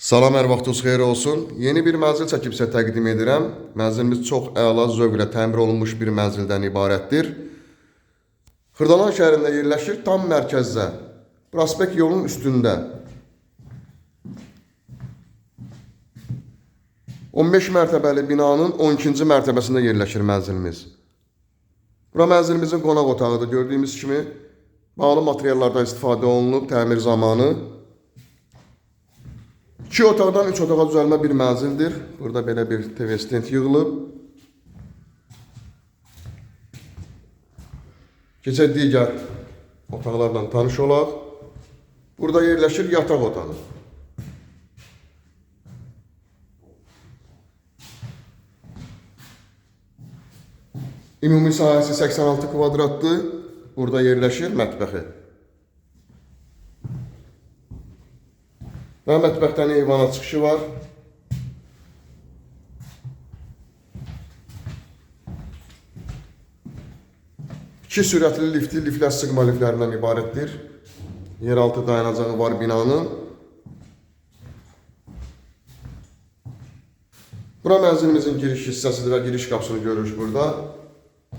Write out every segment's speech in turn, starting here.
Salam, hər vaxtınız xeyir olsun. Yeni bir mənzil çəkib sizə təqdim edirəm. Mənzilimiz çox əla zövqlə təmir olunmuş bir mənzildən ibarətdir. Xırdalan şəhərində yerləşir, tam mərkəzdə. Prospekt yolun üstündə. 15 mərtəbəli binanın 12-ci mərtəbəsində yerləşir mənzilimiz. Bura mənzilimizin qonaq otağıdır. Gördüyümüz kimi bağlı materiallardan istifadə olunub təmir zamanı. 2 otaqdan 3 otağa düzəlmə bir mənzildir. Burada belə bir TV stent yığılıb. Keçək digər otaqlarla tanış olaq. Burada yerləşir yataq otağı. Ümumi sahəsi 86 kvadratdır. Burada yerləşir mətbəxi. Və mətbəxdən eyvana çıxışı var. İki sürətli lifti, liftlər sıqma liftlərindən ibarətdir. Yeraltı dayanacağı var binanın. Bura mənzilimizin giriş hissəsidir və giriş qapısını görürük burada.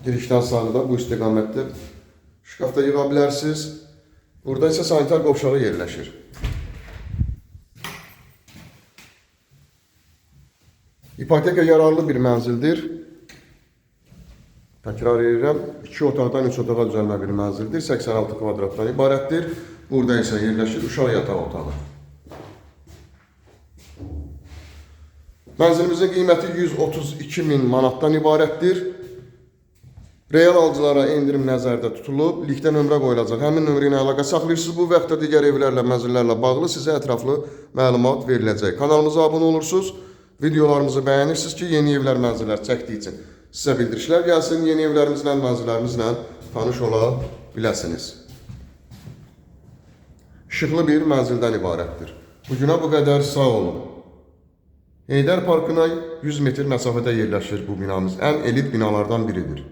Girişdən sağda bu istiqamətdə şkafda yığa bilərsiniz. Burada isə sanitar qovşağı yerləşir. İpoteka yararlı bir mənzildir. Təkrar edirəm, 2 otaqdan 3 otağa düzəlmə bir mənzildir. 86 kvadratdan ibarətdir. Burada isə yerləşir uşaq yataq otağı. Mənzilimizin qiyməti 132.000 manatdan ibarətdir. Real alıcılara endirim nəzərdə tutulub, linkdə nömrə qoyulacaq. Həmin nömrə ilə əlaqə saxlayırsınız. Bu və yaxud da digər evlərlə, mənzillərlə bağlı sizə ətraflı məlumat veriləcək. Kanalımıza abunə olursunuz. Videolarımızı bəyənirsiniz ki, yeni evlər, mənzillər çəkdiyi üçün sizə bildirişlər gəlsin. Yeni evlərimizlə, mənzillərimizlə tanış ola biləsiniz. İşıqlı bir mənzildən ibarətdir. Bugünə bu qədər, sağ olun. Heydər Parkına 100 metr məsafədə yerləşir bu binamız. Ən elit binalardan biridir.